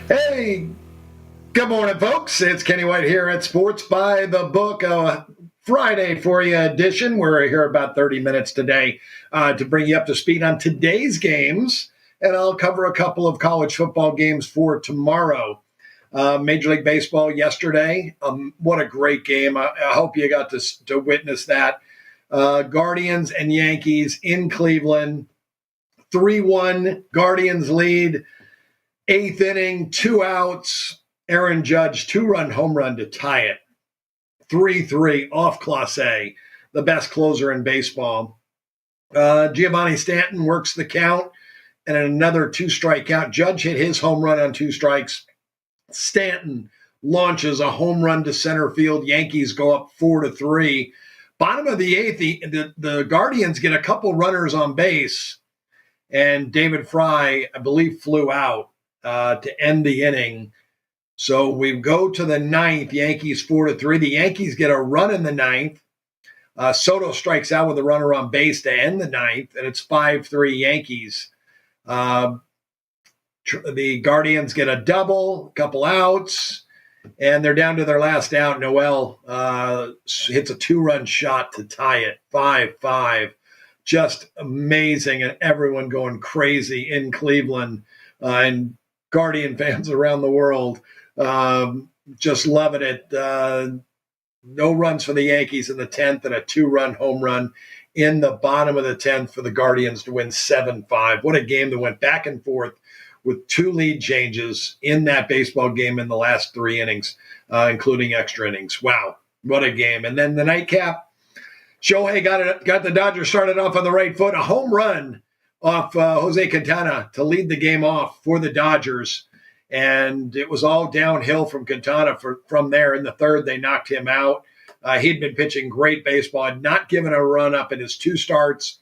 Hey, good morning, folks. It's Kenny White here at Sports by the Book, a Friday for you edition. We're here about 30 minutes today to bring you up to speed on today's games, and I'll cover a couple of college football games for tomorrow. Major League Baseball yesterday. What a great game. I hope you got to witness that. Guardians and Yankees in Cleveland. 3-1, Guardians lead. Eighth inning, 2 outs. Aaron Judge, 2-run home run to tie it. 3-3 off Clase, the best closer in baseball. Giovanni Stanton works the count, and another 2-strike count. Judge hit his home run on 2 strikes. Stanton launches a home run to center field. Yankees go up 4-3. Bottom of the eighth, the Guardians get a couple runners on base, and David Fry, I believe, flew out to end the inning. So we go to the ninth, Yankees 4-3. The Yankees get a run in the ninth. Soto strikes out with a runner on base to end the ninth, and it's 5-3 Yankees. The Guardians get a double, a couple outs, and they're down to their last out. Noel hits a 2-run shot to tie it, 5-5. Just amazing, and everyone going crazy in Cleveland, and Guardian fans around the world just loving it. No runs for the Yankees in the 10th, and a 2-run home run in the bottom of the 10th for the Guardians to win 7-5. What a game that went back and forth with 2 lead changes in that baseball game in the last 3 innings, including extra innings. Wow, what a game. And then the nightcap, Shohei got the Dodgers started off on the right foot, a home run off Jose Quintana to lead the game off for the Dodgers. And it was all downhill from Quintana from there. In the third, they knocked him out. He'd been pitching great baseball, had not given a run up in his 2 starts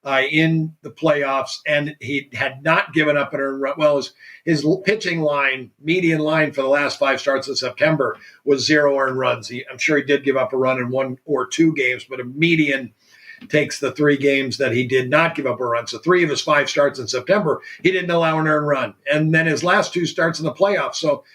in the playoffs, and he had not given up an earned run. Well, his pitching line, median line for the last 5 starts in September was 0 earned runs. I'm sure he did give up a run in 1 or 2 games, but a median takes the 3 games that he did not give up a run. So 3 of his 5 starts in September, he didn't allow an earned run. And then his last 2 starts in the playoffs. So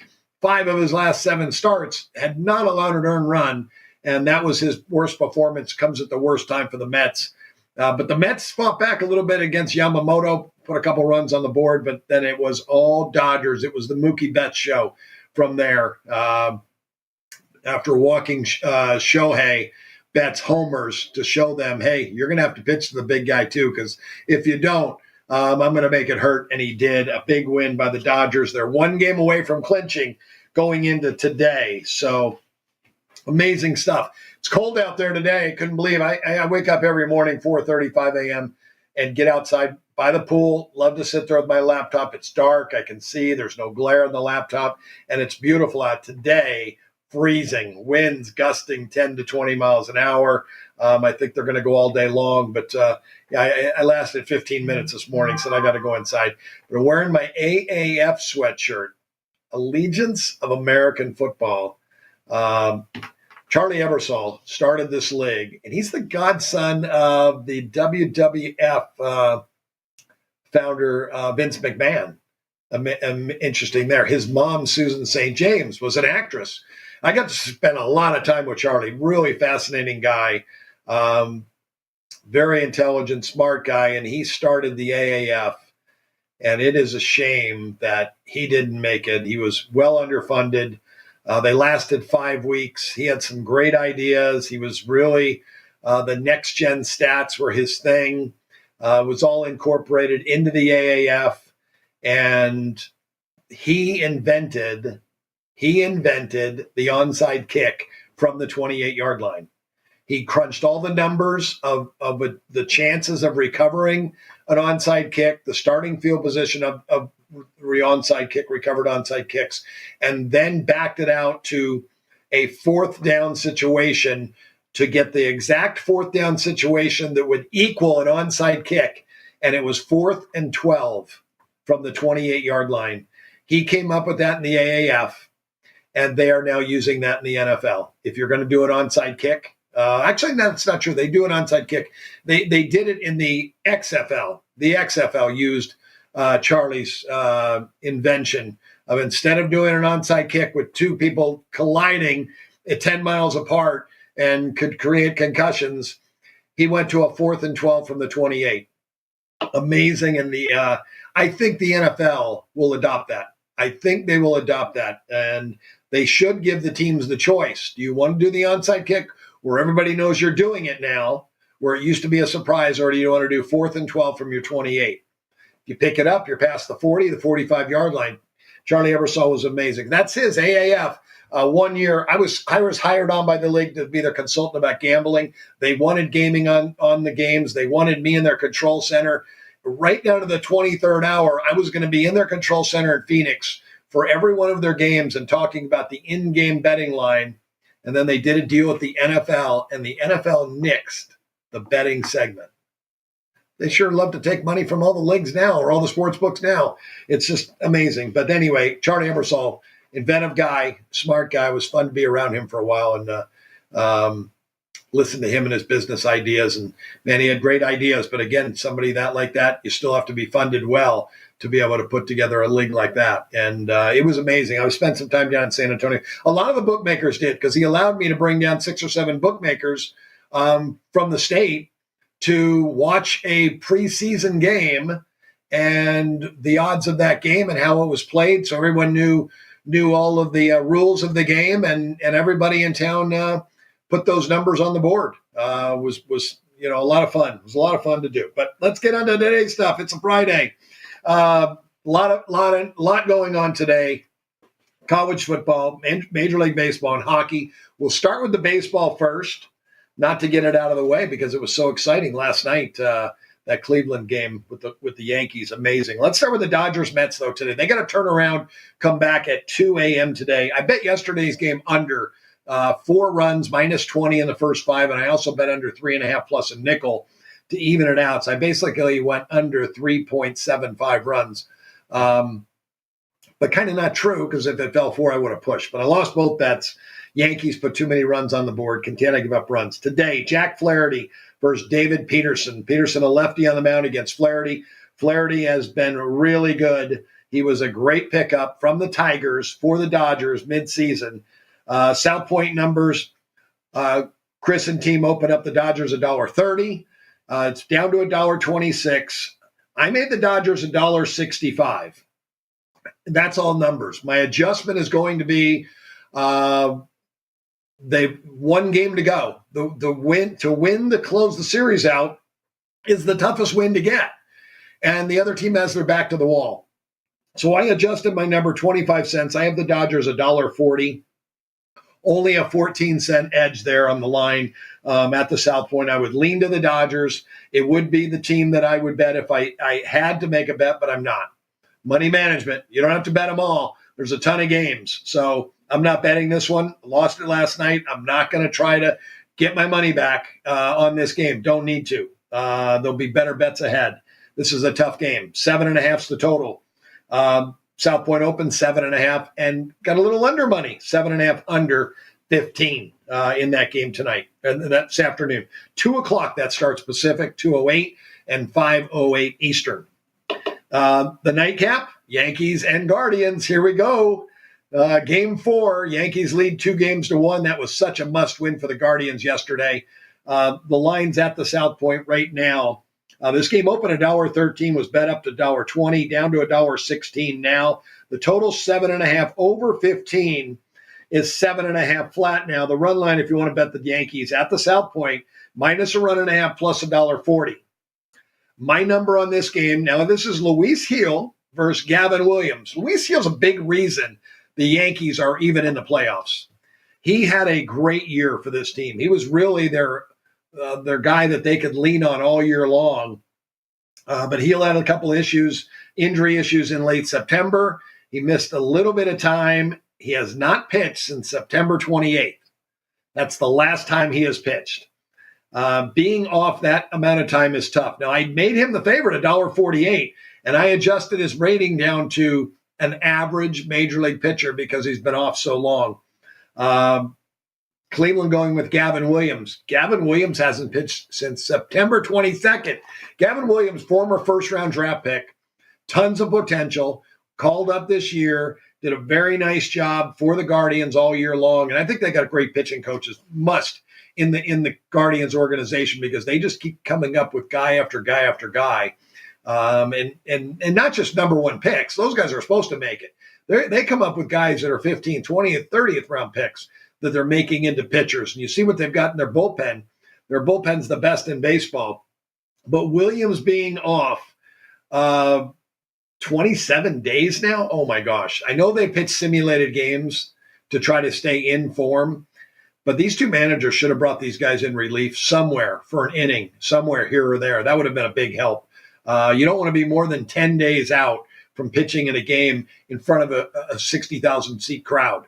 5 of his last 7 starts had not allowed an earned run. And that was his worst performance, comes at the worst time for the Mets. But the Mets fought back a little bit against Yamamoto, put a couple runs on the board, but then it was all Dodgers. It was the Mookie Betts show from there. After walking Shohei, Betts homers to show them, hey, you're going to have to pitch to the big guy too, because if you don't, I'm going to make it hurt. And he did. A big win by the Dodgers. They're 1 game away from clinching going into today. So amazing stuff. It's cold out there today. Couldn't believe I wake up every morning, 4:35 a.m., and get outside by the pool. Love to sit there with my laptop. It's dark. I can see. There's no glare on the laptop. And it's beautiful out today. Freezing, winds gusting 10 to 20 miles an hour. I think they're going to go all day long. But I lasted 15 minutes this morning, so I got to go inside. But wearing my AAF sweatshirt, Allegiance of American Football. Charlie Ebersol started this league, and he's the godson of the WWF founder, Vince McMahon. Interesting there. His mom, Susan St. James, was an actress. I got to spend a lot of time with Charlie. Really fascinating guy. Very intelligent, smart guy, and he started the AAF. And it is a shame that he didn't make it. He was well underfunded. They lasted 5 weeks. He had some great ideas. He was really the next-gen stats were his thing. It was all incorporated into the AAF. And he invented the onside kick from the 28-yard line. He crunched all the numbers of the chances of recovering an onside kick, the starting field position of onside kick, recovered onside kicks, and then backed it out to a 4th down situation to get the exact 4th down situation that would equal an onside kick. And it was 4th and 12 from the 28-yard line. He came up with that in the AAF, and they are now using that in the NFL. If you're going to do an onside kick, actually, that's not true. They do an onside kick. They did it in the XFL. The XFL used Charlie's invention of instead of doing an onside kick with two people colliding at 10 miles apart and could create concussions, he went to a 4th and 12 from the 28. Amazing. And I think the NFL will adopt that. I think they will adopt that. And they should give the teams the choice. Do you want to do the onside kick where everybody knows you're doing it now, where it used to be a surprise, or do you want to do 4th and 12 from your 28? You pick it up, you're past the 40, the 45-yard line. Charlie Ebersol was amazing. That's his AAF. 1 year, I was hired on by the league to be their consultant about gambling. They wanted gaming on the games. They wanted me in their control center. Right down to the 23rd hour, I was going to be in their control center in Phoenix for every one of their games and talking about the in-game betting line. And then they did a deal with the NFL, and the NFL nixed the betting segment. They sure love to take money from all the leagues now, or all the sports books now. It's just amazing. But anyway, Charlie Ebersol, inventive guy, smart guy. It was fun to be around him for a while and listen to him and his business ideas. And man, he had great ideas. But again, somebody like that, you still have to be funded well to be able to put together a league like that. And it was amazing. I spent some time down in San Antonio. A lot of the bookmakers did, because he allowed me to bring down 6 or 7 bookmakers from the state to watch a preseason game and the odds of that game and how it was played. So everyone knew all of the rules of the game, and everybody in town put those numbers on the board. Was a lot of fun. It was a lot of fun to do. But let's get on to today's stuff. It's a Friday. Lot going on today. College football, Major League Baseball, and hockey. We'll start with the baseball first, not to get it out of the way because it was so exciting last night. That Cleveland game with the Yankees, amazing. Let's start with the Dodgers Mets though today. They got to turn around, come back at 2 a.m. today. I bet yesterday's game under 4 runs, minus 20 in the first 5, and I also bet under 3.5 plus a nickel to even it out. So I basically went under 3.75 runs. But kind of not true, because if it fell 4, I would have pushed. But I lost both bets. Yankees put too many runs on the board. Can't give up runs. Today, Jack Flaherty versus David Peterson. Peterson, a lefty on the mound against Flaherty. Flaherty has been really good. He was a great pickup from the Tigers for the Dodgers midseason. South Point numbers, Chris and team opened up the Dodgers $1.30. It's down to $1.26. I made the Dodgers $1.65. That's all numbers. My adjustment is going to be they've 1 game to go. The win to close the series out is the toughest win to get, and the other team has their back to the wall. So I adjusted my number 25 cents. I have the Dodgers $1.40. Only a 14-cent edge there on the line at the South Point. I would lean to the Dodgers. It would be the team that I would bet if I had to make a bet, but I'm not. Money management. You don't have to bet them all. There's a ton of games. So I'm not betting this one. Lost it last night. I'm not going to try to get my money back on this game. Don't need to. There'll be better bets ahead. This is a tough game. 7.5's the total. South Point open 7.5 and got a little under money, 7.5 under 15 in that game tonight, and that's afternoon. 2:00 that starts Pacific, 2:08 and 5:08 Eastern. The nightcap, Yankees and Guardians. Here we go. Game 4, Yankees lead 2-1. That was such a must win for the Guardians yesterday. The line's at the South Point right now. This game opened $1.13, was bet up to $1.20, down to $1.16 now. The total 7.5 over 15 is 7.5 flat now. The run line, if you want to bet the Yankees at the South Point, minus a run and a half plus $1.40. My number on this game, now this is Luis Gil versus Gavin Williams. Luis Gil's a big reason the Yankees are even in the playoffs. He had a great year for this team. He was really their guy that they could lean on all year long. But he had a couple issues, injury issues in late September. He missed a little bit of time. He has not pitched since September 28th. That's the last time he has pitched. Being off that amount of time is tough. Now, I made him the favorite, $1.48, and I adjusted his rating down to an average major league pitcher because he's been off so long. Cleveland going with Gavin Williams. Gavin Williams hasn't pitched since September 22nd. Gavin Williams, former first-round draft pick, tons of potential, called up this year, did a very nice job for the Guardians all year long. And I think they got great pitching coaches, must, in the Guardians organization, because they just keep coming up with guy after guy after guy. And not just number one picks. Those guys are supposed to make it. They come up with guys that are 15th, 20th, 30th round picks that they're making into pitchers. And you see what they've got in their bullpen. Their bullpen's the best in baseball. But Williams being off 27 days now, oh my gosh. I know they pitch simulated games to try to stay in form, but these two managers should have brought these guys in relief somewhere for an inning, somewhere here or there. That would have been a big help. You don't want to be more than 10 days out from pitching in a game in front of a 60,000 seat crowd.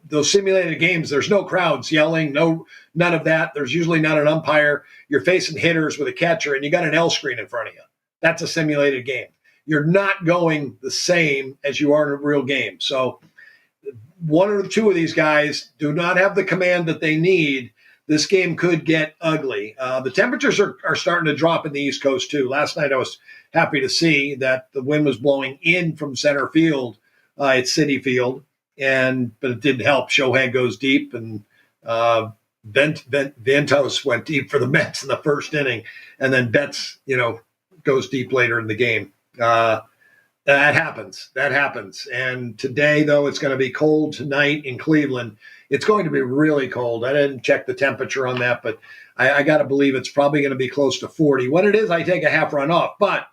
Those simulated games, there's no crowds yelling, none of that. There's usually not an umpire. You're facing hitters with a catcher, and you got an L screen in front of you. That's a simulated game. You're not going the same as you are in a real game. So one or two of these guys do not have the command that they need. This game could get ugly. The temperatures are starting to drop in the East Coast, too. Last night I was happy to see that the wind was blowing in from center field at Citi Field, but it didn't help. Shohei goes deep, and Ventos went deep for the Mets in the first inning, and then Betts, goes deep later in the game. That happens. And today, though, it's going to be cold tonight in Cleveland. It's going to be really cold. I didn't check the temperature on that, but I got to believe it's probably going to be close to 40. When it is, I take a half run off. But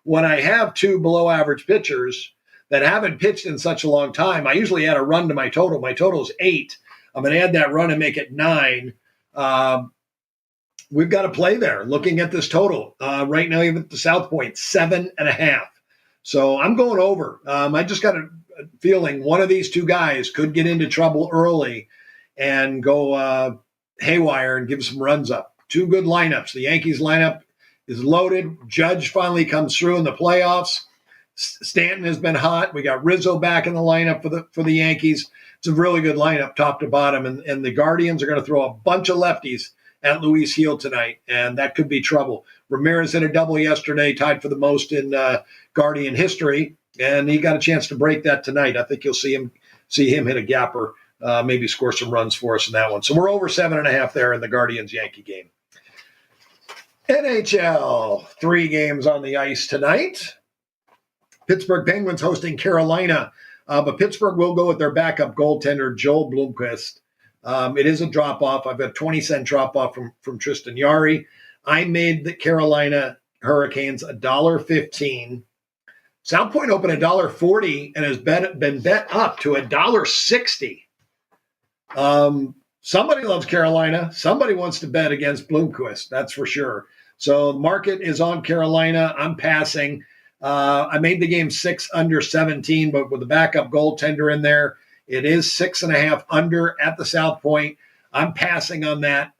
when I have two below average pitchers that haven't pitched in such a long time, I usually add a run to my total. My total is 8. I'm going to add that run and make it 9. We've got to play there. Looking at this total right now, even at the South Point, 7.5. So I'm going over. I just got a feeling one of these two guys could get into trouble early and go haywire and give some runs up. Two good lineups. The Yankees lineup is loaded. Judge finally comes through in the playoffs. Stanton has been hot. We got Rizzo back in the lineup for the Yankees. It's a really good lineup, top to bottom. And the Guardians are going to throw a bunch of lefties at Luis Gil tonight, and that could be trouble. Ramirez hit a double yesterday, tied for the most in Guardian history, and he got a chance to break that tonight. I think you'll see him hit a gapper, maybe score some runs for us in that one. So we're over 7.5 there in the Guardians-Yankee game. NHL, 3 games on the ice tonight. Pittsburgh Penguins hosting Carolina, but Pittsburgh will go with their backup goaltender, Joel Blomqvist. It is a drop-off. I've got a 20-cent drop-off from Tristan Jarry. I made the Carolina Hurricanes $1.15. South Point opened $1.40 and has been bet up to $1.60. Somebody loves Carolina. Somebody wants to bet against Blomqvist, that's for sure. So the market is on Carolina. I'm passing. I made the game 6 under 17, but with the backup goaltender in there, it is 6.5 under at the South Point. I'm passing on that.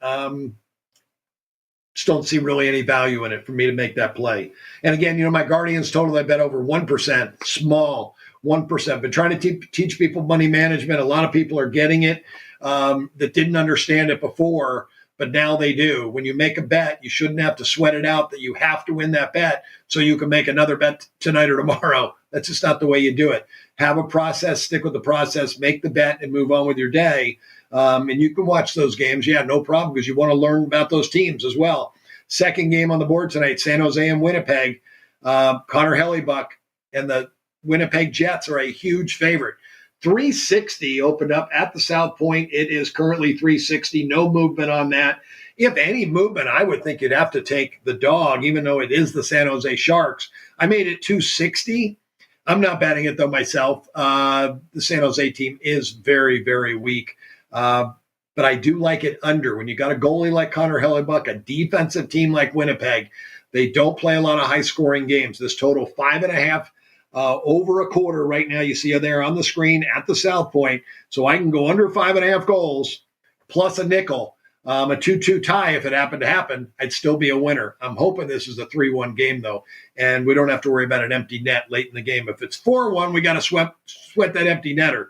Just don't see really any value in it for me to make that play. And again, my Guardians total, I bet over 1%, small 1%. Been trying to teach people money management. A lot of people are getting it that didn't understand it before, but now they do. When you make a bet, you shouldn't have to sweat it out that you have to win that bet so you can make another bet tonight or tomorrow. That's just not the way you do it. Have a process, stick with the process, make the bet, and move on with your day. And you can watch those games. Yeah, no problem, because you want to learn about those teams as well. Second game on the board tonight, San Jose and Winnipeg. Connor Hellebuck and the Winnipeg Jets are a huge favorite. 360 opened up at the South Point. It is currently 360. No movement on that. If any movement, I would think you'd have to take the dog, even though it is the San Jose Sharks. I made it 260. I'm not betting it, though, myself. The San Jose team is very, very weak. But I do like it under. When you got a goalie like Connor Hellebuck, a defensive team like Winnipeg, they don't play a lot of high-scoring games. This total 5.5 over a quarter right now. You see it there on the screen at the South Point. So I can go under 5.5 goals plus a nickel. A 2-2 tie, if it happened to happen, I'd still be a winner. I'm hoping this is a 3-1 game, though, and we don't have to worry about an empty net late in the game. If it's 4-1, we got to sweat that empty netter.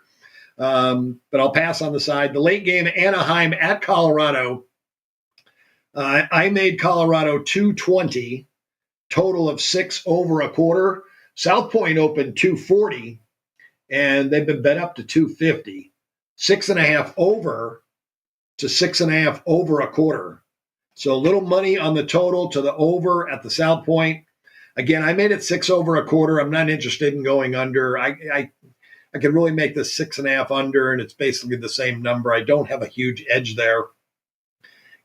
But I'll pass on the side. The late game, Anaheim at Colorado. I made Colorado 220, total of 6 over a quarter. South Point opened 240, and they've been bet up to 250. 6.5 over to 6.5 over a quarter. So a little money on the total to the over at the South Point. Again, I made it 6 over a quarter. I'm not interested in going under. I could really make this 6.5 under, and it's basically the same number. I don't have a huge edge there.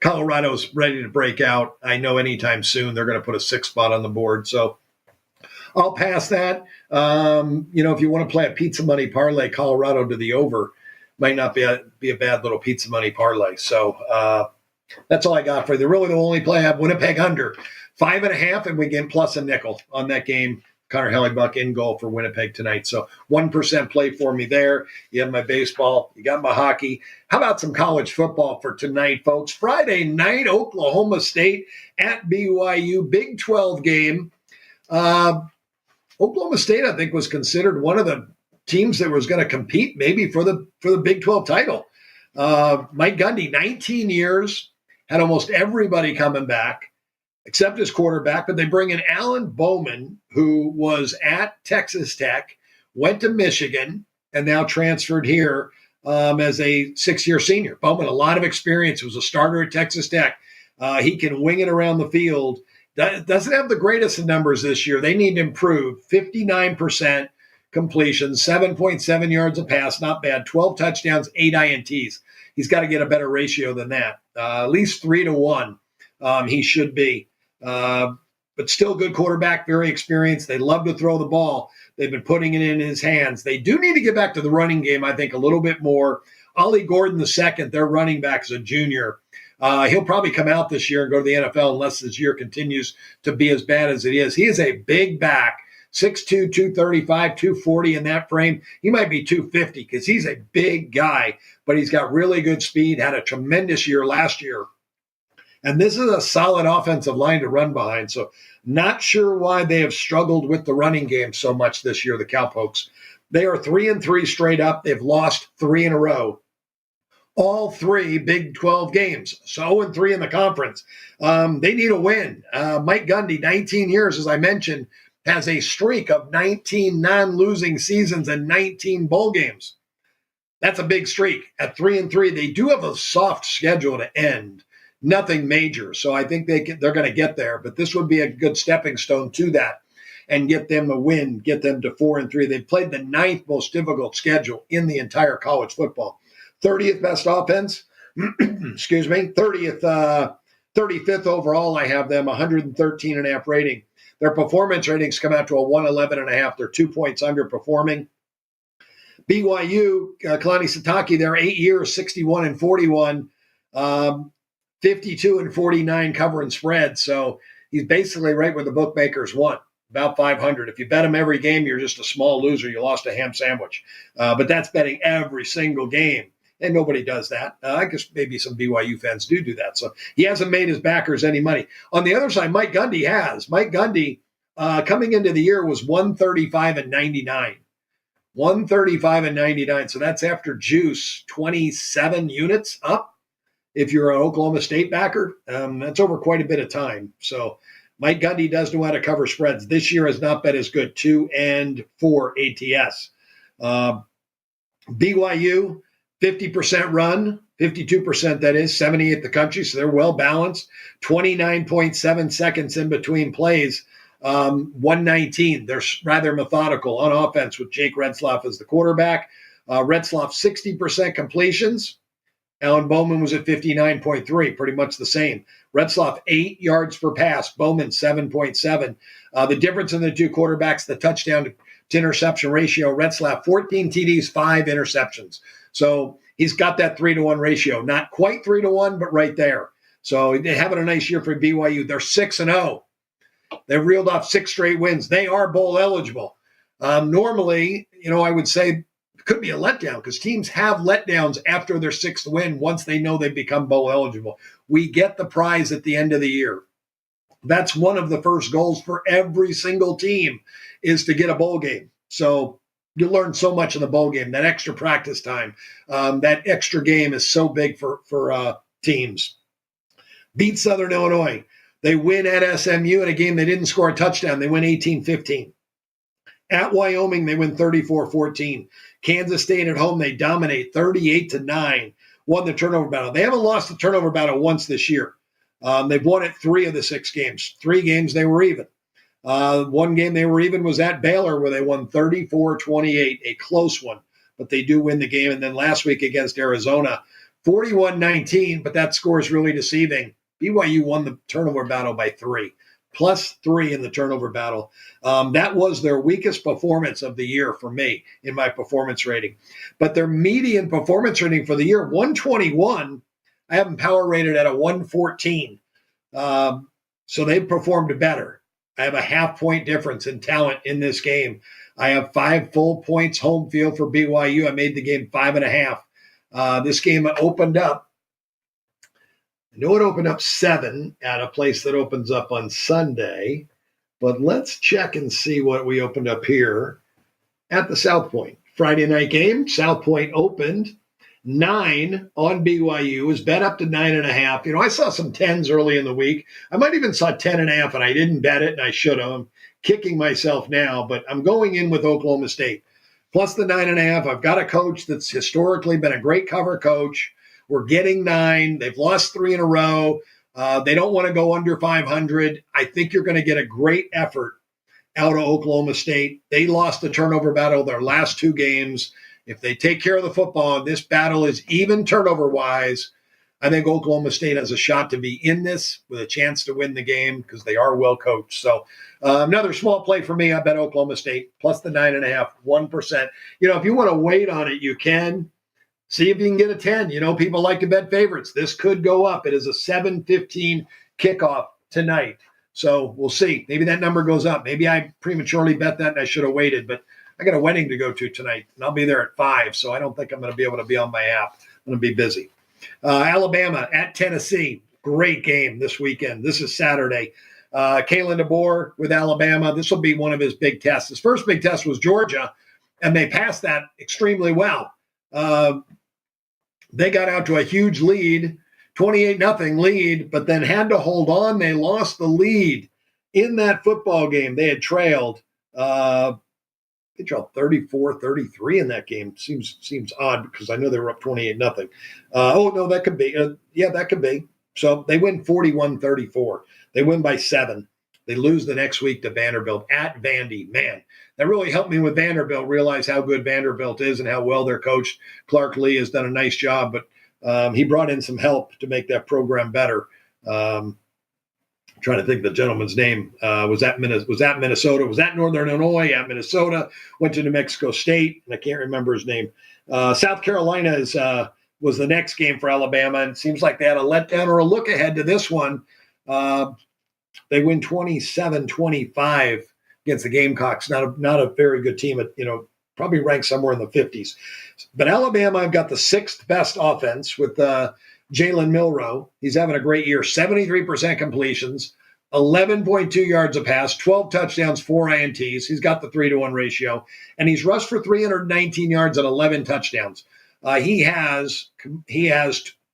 Colorado's ready to break out. I know anytime soon they're going to put a 6 spot on the board. So I'll pass that. If you want to play a pizza money parlay, Colorado to the over might not be a bad little pizza money parlay. So that's all I got for you. Really the only play I have, Winnipeg under 5.5, and we get plus a nickel on that game. Connor Hellebuck in goal for Winnipeg tonight. So 1% play for me there. You have my baseball. You got my hockey. How about some college football for tonight, folks? Friday night, Oklahoma State at BYU. Big 12 game. Oklahoma State, I think, was considered one of the teams that was going to compete maybe for the Big 12 title. Mike Gundy, 19 years, had almost everybody coming back except his quarterback, but they bring in Alan Bowman, who was at Texas Tech, went to Michigan, and now transferred here as a 6-year senior. Bowman, a lot of experience, was a starter at Texas Tech. He can wing it around the field. Doesn't have the greatest of numbers this year. They need to improve. 59% completion, 7.7 yards a pass, not bad. 12 touchdowns, 8 INTs. He's got to get a better ratio than that. At least 3-1 he should be. But still good quarterback, very experienced. They love to throw the ball. They've been putting it in his hands. They do need to get back to the running game, I think, a little bit more. Ollie Gordon II, their running back, is a junior. He'll probably come out this year and go to the NFL unless this year continues to be as bad as it is. He is a big back, 6'2", 235, 240 in that frame. He might be 250 because he's a big guy, but he's got really good speed, had a tremendous year last year. And this is a solid offensive line to run behind. So not sure why they have struggled with the running game so much this year, the Cowpokes. They are 3-3 straight up. They've lost 3 in a row. All 3 Big 12 games. So 0-3 in the conference. They need a win. Mike Gundy, 19 years, as I mentioned, has a streak of 19 non-losing seasons and 19 bowl games. That's a big streak. At 3-3, they do have a soft schedule to end. Nothing major. So I think they're going to get there. But this would be a good stepping stone to that and get them a win, get them to 4-3. They've played the 9th most difficult schedule in the entire college football. 30th best offense, 35th overall. I have them 113.5 rating. Their performance ratings come out to a 111.5. They're 2 points underperforming. BYU, Kalani Sitake, they're 8 years, 61-41, 52-49 covering spread. So he's basically right where the bookmakers want. About 500. If you bet him every game, you're just a small loser. You lost a ham sandwich. But that's betting every single game. And nobody does that. I guess maybe some BYU fans do that. So he hasn't made his backers any money. On the other side, Mike Gundy has. Mike Gundy, coming into the year, was 135-99. 135-99. So that's after juice, 27 units up. If you're an Oklahoma State backer, that's over quite a bit of time. So Mike Gundy does know how to cover spreads. This year has not been as good, 2-4 ATS. BYU, 50% run, 52% that is, 78 the country, so they're well balanced. 29.7 seconds in between plays, 119. They're rather methodical on offense with Jake Retzlaff as the quarterback. Retzlaff, 60% completions. Alan Bowman was at 59.3, pretty much the same. Retzlaff, 8 yards per pass. Bowman, 7.7. The difference in the two quarterbacks, the touchdown to interception ratio, Retzlaff, 14 TDs, 5 interceptions. So he's got that 3-1 ratio. Not quite 3-1, but right there. So they're having a nice year for BYU. They're 6-0. They've reeled off 6 straight wins. They are bowl eligible. Normally, I would say it could be a letdown because teams have letdowns after their 6th win once they know they've become bowl eligible. We get the prize at the end of the year. That's one of the first goals for every single team is to get a bowl game. So you learn so much in the bowl game, that extra practice time, that extra game is so big for teams. Beat Southern Illinois. They win at SMU in a game they didn't score a touchdown. They win 18-15. At Wyoming, they win 34-14. Kansas State at home, they dominate 38-9. Won the turnover battle. They haven't lost the turnover battle once this year. They've won it 3 of the 6 games. 3 games they were even. One game they were even was at Baylor, where they won 34-28, a close one. But they do win the game. And then last week against Arizona, 41-19, but that score is really deceiving. BYU won the turnover battle by 3, plus 3 in the turnover battle. That was their weakest performance of the year for me in my performance rating. But their median performance rating for the year, 121. I have them power rated at a 114. So they've performed better. I have a half-point difference in talent in this game. I have 5 full points home field for BYU. I made the game 5.5. This game opened up. I know it opened up 7 at a place that opens up on Sunday, but let's check and see what we opened up here at the South Point. Friday night game, South Point opened 9 on BYU, was bet up to 9.5. I saw some 10s early in the week. I might even saw 10.5, and I didn't bet it, and I should have. I'm kicking myself now, but I'm going in with Oklahoma State. Plus the 9.5. I've got a coach that's historically been a great cover coach. We're getting 9. They've lost 3 in a row. They don't want to go under 500. I think you're going to get a great effort out of Oklahoma State. They lost the turnover battle their last 2 games. If they take care of the football, this battle is even turnover-wise. I think Oklahoma State has a shot to be in this with a chance to win the game because they are well coached. So another small play for me. I bet Oklahoma State plus the 9.5, 1%. If you want to wait on it, you can. See if you can get a 10. People like to bet favorites. This could go up. It is a 7:15 kickoff tonight. So we'll see. Maybe that number goes up. Maybe I prematurely bet that and I should have waited. But I got a wedding to go to tonight, and I'll be there at 5, so I don't think I'm going to be able to be on my app. I'm going to be busy. Alabama at Tennessee. Great game this weekend. This is Saturday. Kalen DeBoer with Alabama. This will be one of his big tests. His first big test was Georgia, and they passed that extremely well. They got out to a huge lead, 28-0 lead, but then had to hold on. They lost the lead in that football game. They had trailed. They dropped 34-33 in that game. Seems odd because I know they were up 28-0. No, that could be. That could be. So they win 41-34. They win by 7. They lose the next week to Vanderbilt at Vandy. Man, that really helped me with Vanderbilt realize how good Vanderbilt is and how well they're coached. Clark Lee has done a nice job, but he brought in some help to make that program better. Trying to think of the gentleman's name. Was that Minnesota? Was that Northern Illinois? At Minnesota. Went to New Mexico State, and I can't remember his name. South Carolina was the next game for Alabama, and it seems like they had a letdown or a look ahead to this one. They win 27-25 against the Gamecocks. Not a very good team. Probably ranked somewhere in the 50s. But Alabama, I've got the 6th best offense with Jalen Milroe. He's having a great year. 73% completions, 11.2 yards a pass, 12 touchdowns, 4 INTs. He's got the 3-to-1 ratio, and he's rushed for 319 yards and 11 touchdowns. He has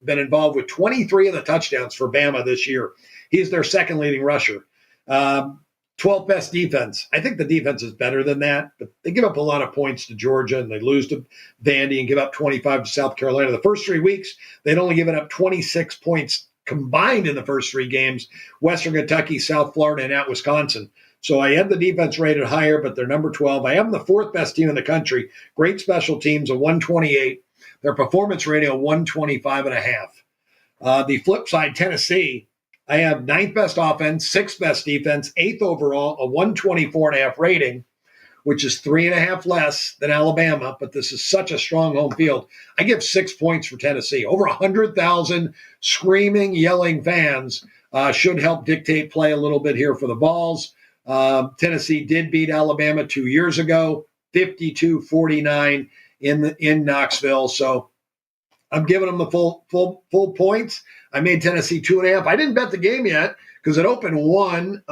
been involved with 23 of the touchdowns for Bama this year. He's their second leading rusher. 12th best defense. I think the defense is better than that, but they give up a lot of points to Georgia, and they lose to Vandy and give up 25 to South Carolina. The first 3 weeks, they'd only given up 26 points combined in the first 3 games, Western Kentucky, South Florida, and at Wisconsin. So I had the defense rated higher, but they're number 12. I have them the 4th best team in the country. Great special teams, a 128. Their performance rating, a 125.5. The flip side, Tennessee, I have 9th best offense, 6th best defense, 8th overall, a 124.5 rating, which is 3.5 less than Alabama, but this is such a strong home field. I give 6 points for Tennessee. Over 100,000 screaming, yelling fans should help dictate play a little bit here for the Vols. Tennessee did beat Alabama 2 years ago, 52-49 in Knoxville. So I'm giving them the full points. I made Tennessee 2.5. I didn't bet the game yet because it opened 1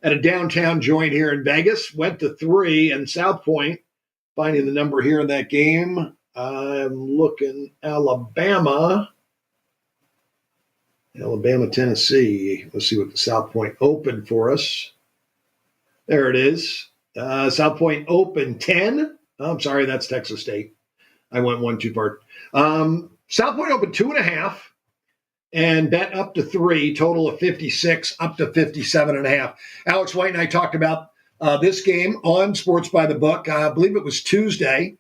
at a downtown joint here in Vegas. Went to 3 in South Point. Finding the number here in that game. I'm looking Alabama, Tennessee. Let's see what the South Point opened for us. There it is. South Point opened 10. Oh, I'm sorry, that's Texas State. I went one too far. South Point opened 2.5 and bet up to 3, total of 56, up to 57.5. Alex White and I talked about this game on Sports by the Book. I believe it was Tuesday.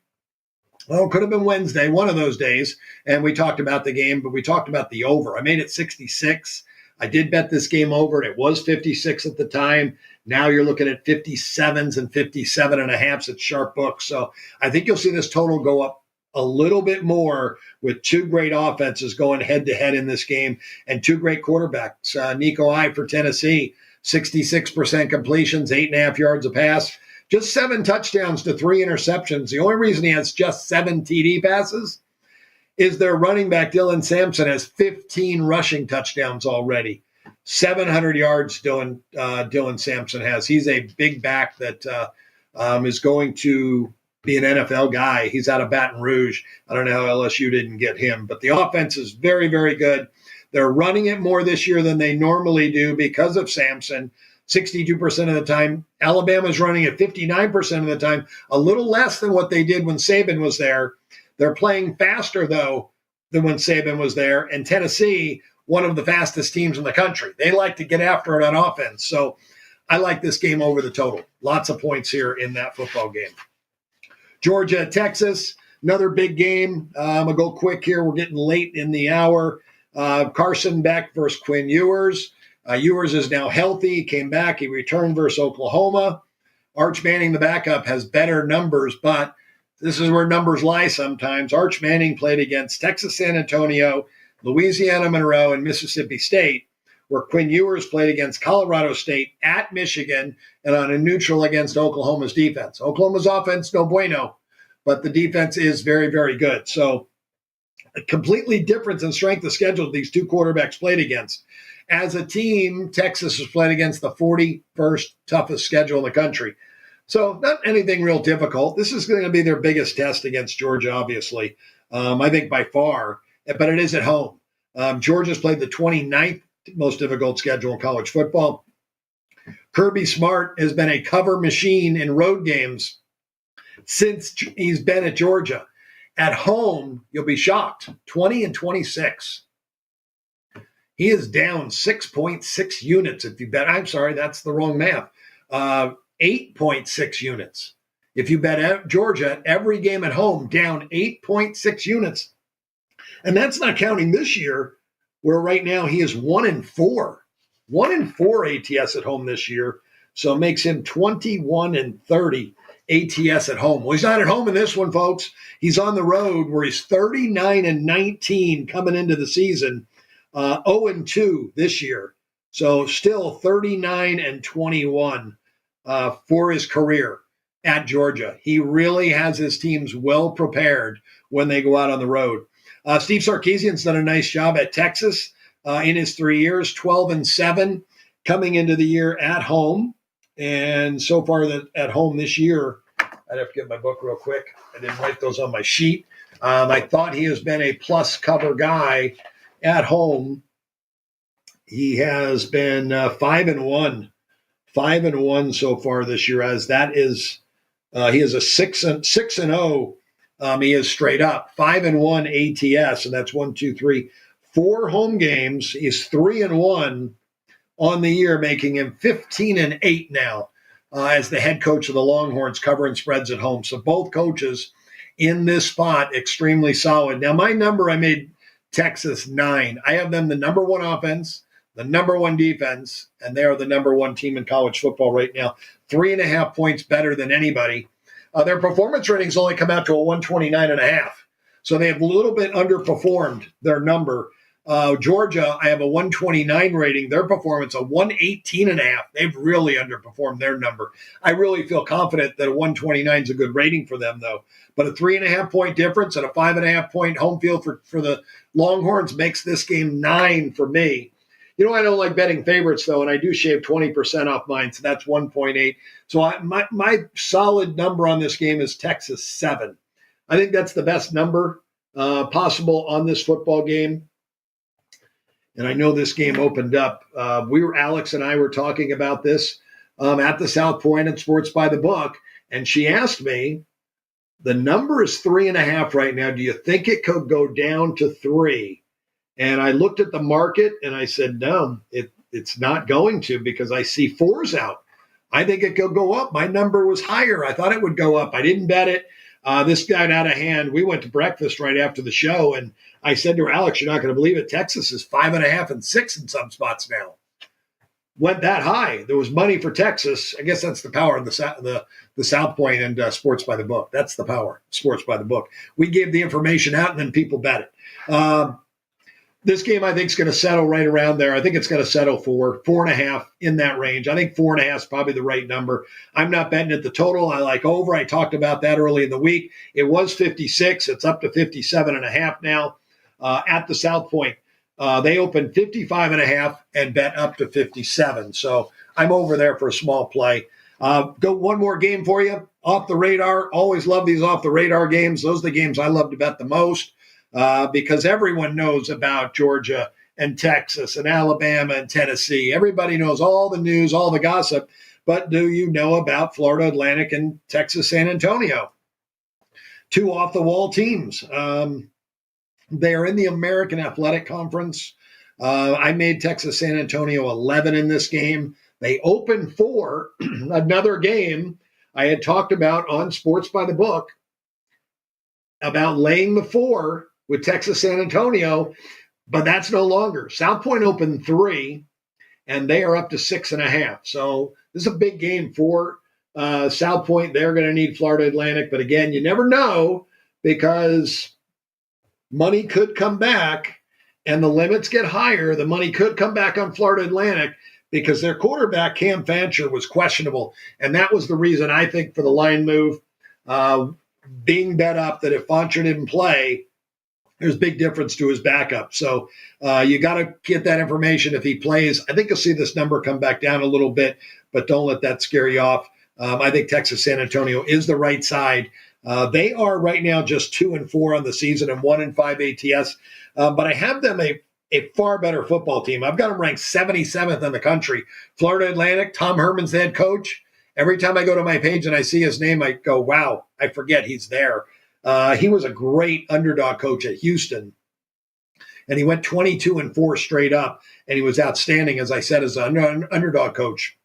Well, it could have been Wednesday, one of those days. And we talked about the game, but we talked about the over. I made it 66. I did bet this game over, and it was 56 at the time. Now you're looking at 57s and 57.5s at Sharp Books. So I think you'll see this total go up a little bit more with two great offenses going head-to-head in this game and two great quarterbacks. Nico I for Tennessee, 66% completions, 8.5 yards a pass. Just 7 touchdowns to 3 interceptions. The only reason he has just 7 TD passes is their running back, Dylan Sampson, has 15 rushing touchdowns already. 700 yards Dylan Sampson has. He's a big back that is going to be an NFL guy. He's out of Baton Rouge. I don't know how LSU didn't get him. But the offense is very, very good. They're running it more this year than they normally do because of Sampson. 62% of the time. Alabama's running it 59% of the time, a little less than what they did when Saban was there. They're playing faster, though, than when Saban was there. And Tennessee, one of the fastest teams in the country. They like to get after it on offense. So I like this game over the total. Lots of points here in that football game. Georgia, Texas, another big game. I'm going to go quick here. We're getting late in the hour. Carson Beck versus Quinn Ewers. Ewers is now healthy. He came back. He returned versus Oklahoma. Arch Manning, the backup, has better numbers, but this is where numbers lie sometimes. Arch Manning played against Texas San Antonio, Louisiana Monroe, and Mississippi State, where Quinn Ewers played against Colorado State at Michigan and on a neutral against Oklahoma's defense. Oklahoma's offense, no bueno, but the defense is very, very good. So a completely difference in strength of schedule these two quarterbacks played against. As a team, Texas has played against the 41st toughest schedule in the country. So not anything real difficult. This is going to be their biggest test against Georgia, obviously, I think by far, but it is at home. Georgia's played the 29th most difficult schedule in college football. Kirby Smart has been a cover machine in road games since he's been at Georgia. At home, you'll be shocked, 20-26. He is down 6.6 units if you bet. I'm sorry, that's the wrong math. 8.6 units. If you bet Georgia, every game at home, down 8.6 units. And that's not counting this year, where right now he is 1-4. 1-4 ATS at home this year. So it makes him 21-30 ATS at home. Well, he's not at home in this one, folks. He's on the road where he's 39-19 coming into the season. 0-2 this year. So still 39-21 for his career at Georgia. He really has his teams well prepared when they go out on the road. Steve Sarkisian's done a nice job at Texas in his 3 years, 12-7 coming into the year at home. And so far at home this year, I'd have to get my book real quick. I didn't write those on my sheet. I thought he has been a plus cover guy at home. He has been 5-1 so far this year. As that is, he is a 6-0. He is straight up 5-1 ATS, and that's 1, 2, 3, 4 home games. He's 3-1 on the year, making him 15-8 now as the head coach of the Longhorns, covering spreads at home. So both coaches in this spot extremely solid. Now my number, I made Texas 9. I have them the number 1 offense, the number 1 defense, and they are the number 1 team in college football right now. 3.5 points better than anybody. Their performance ratings only come out to a 129.5. So they have a little bit underperformed their number. Georgia, I have a 129 rating. Their performance, a 118.5. They've really underperformed their number. I really feel confident that a 129 is a good rating for them, though. But a 3.5 point difference and a 5.5 point home field for the Longhorns makes this game 9 for me. You know, I don't like betting favorites, though, and I do shave 20% off mine, so that's 1.8. So my solid number on this game is Texas 7. I think that's the best number possible on this football game. And I know this game opened up. Alex and I were talking about this at the South Point at Sports by the Book. And she asked me, the number is 3.5 right now. Do you think it could go down to 3? And I looked at the market and I said, no, it's not going to, because I see 4s out. I think it could go up. My number was higher. I thought it would go up. I didn't bet it. This got out of hand. We went to breakfast right after the show, and I said to her, Alex, you're not going to believe it. Texas is 5.5 and 6 in some spots now. Went that high. There was money for Texas. I guess that's the power of the South Point and Sports by the Book. That's the power, Sports by the Book. We gave the information out, and then people bet it. This game, I think, is going to settle right around there. I think it's going to settle for 4.5 in that range. I think 4.5 is probably the right number. I'm not betting at the total. I like over. I talked about that early in the week. It was 56. It's up to 57.5 now at the South Point. They opened 55.5 and bet up to 57. So I'm over there for a small play. Go one more game for you. Off the radar. Always love these off the radar games. Those are the games I love to bet the most. Because everyone knows about Georgia and Texas and Alabama and Tennessee. Everybody knows all the news, all the gossip. But do you know about Florida Atlantic and Texas San Antonio? 2 off-the-wall teams. They are in the American Athletic Conference. I made Texas San Antonio 11 in this game. They opened for another game I had talked about on Sports by the Book about laying the 4 with Texas San Antonio, but that's no longer. South Point opened 3, and they are up to 6.5. So this is a big game for South Point. They're going to need Florida Atlantic, but again, you never know, because money could come back and the limits get higher. The money could come back on Florida Atlantic because their quarterback, Cam Fancher, was questionable, and that was the reason, I think, for the line move being bet up, that if Fancher didn't play, there's a big difference to his backup. So you got to get that information if he plays. I think you'll see this number come back down a little bit, but don't let that scare you off. I think Texas San Antonio is the right side. They are right now just 2-4 on the season and 1-5 ATS. But I have them a far better football team. I've got them ranked 77th in the country. Florida Atlantic, Tom Herman's the head coach. Every time I go to my page and I see his name, I go, wow, I forget he's there. He was a great underdog coach at Houston, and he went 22-4 straight up, and he was outstanding, as I said, as an underdog coach.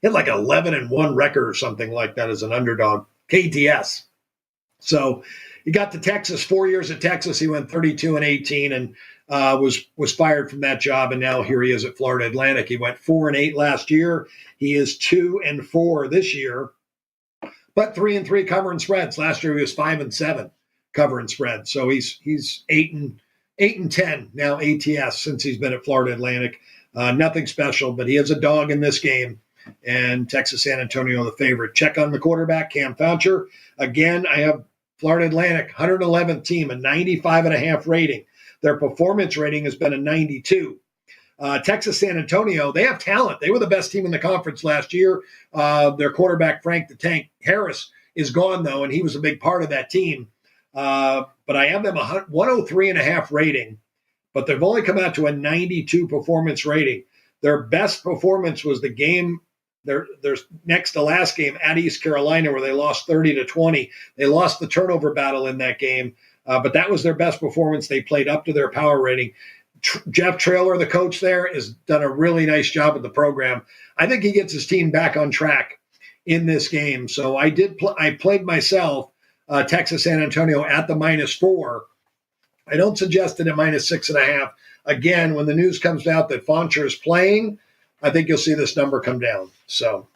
He had like 11-1 record or something like that as an underdog, KTS. So he got to Texas, 4 years at Texas. He went 32-18 and was fired from that job, and now here he is at Florida Atlantic. He went 4-8 last year. He is 2-4 this year. But 3-3 covering spreads. Last year he was 5-7 covering spreads. So he's 8-10 now ATS since he's been at Florida Atlantic. Nothing special, but he has a dog in this game. And Texas San Antonio the favorite. Check on the quarterback, Cam Fancher. Again, I have Florida Atlantic, 111th team, a 95.5 rating. Their performance rating has been a 92. Texas San Antonio, they have talent. They were the best team in the conference last year. Their quarterback, Frank the Tank Harris, is gone, though, and he was a big part of that team. But I have them a 103.5 rating, but they've only come out to a 92 performance rating. Their best performance was the game, their next to last game at East Carolina, where they lost 30-20. They lost the turnover battle in that game, but that was their best performance. They played up to their power rating. Jeff Traylor, the coach there, has done a really nice job with the program. I think he gets his team back on track in this game. So I played myself Texas San Antonio at the -4. I don't suggest it at -6.5. Again, when the news comes out that Fancher is playing, I think you'll see this number come down. So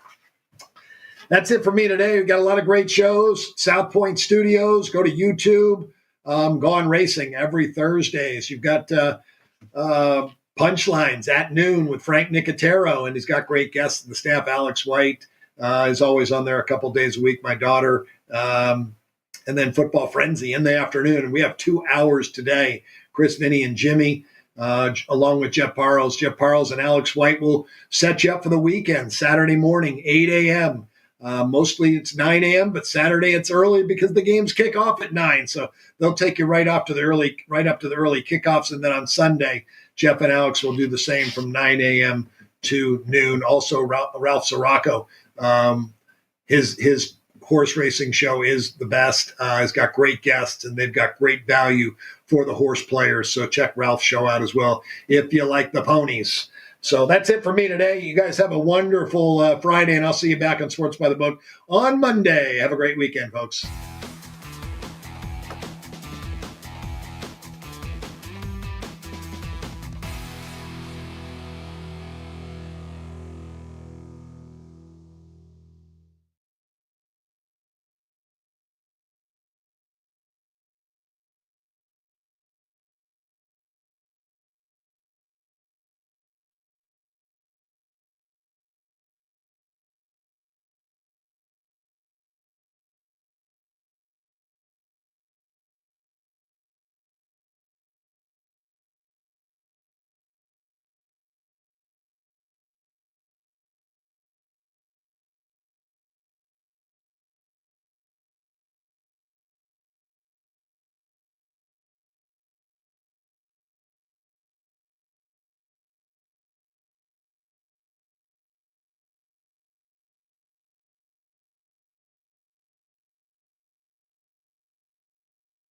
that's it for me today. We've got a lot of great shows. South Point Studios. Go to YouTube. Gone Racing every Thursdays. You've got Punchlines at noon with Frank Nicotero, and he's got great guests in the staff. Alex White is always on there a couple days a week, my daughter. And then Football Frenzy in the afternoon. And we have 2 hours today. Chris, Vinny, and Jimmy, along with Jeff Parles. Jeff Parles and Alex White will set you up for the weekend, Saturday morning, 8 a.m. Mostly it's 9 a.m., but Saturday it's early because the games kick off at 9. So they'll take you right up to the early kickoffs. And then on Sunday, Jeff and Alex will do the same from 9 a.m. to noon. Also, Ralph Sirocco, his horse racing show is the best. He's got great guests, and they've got great value for the horse players. So check Ralph's show out as well if you like the ponies. So that's it for me today. You guys have a wonderful Friday, and I'll see you back on Sports by the Book on Monday. Have a great weekend, folks.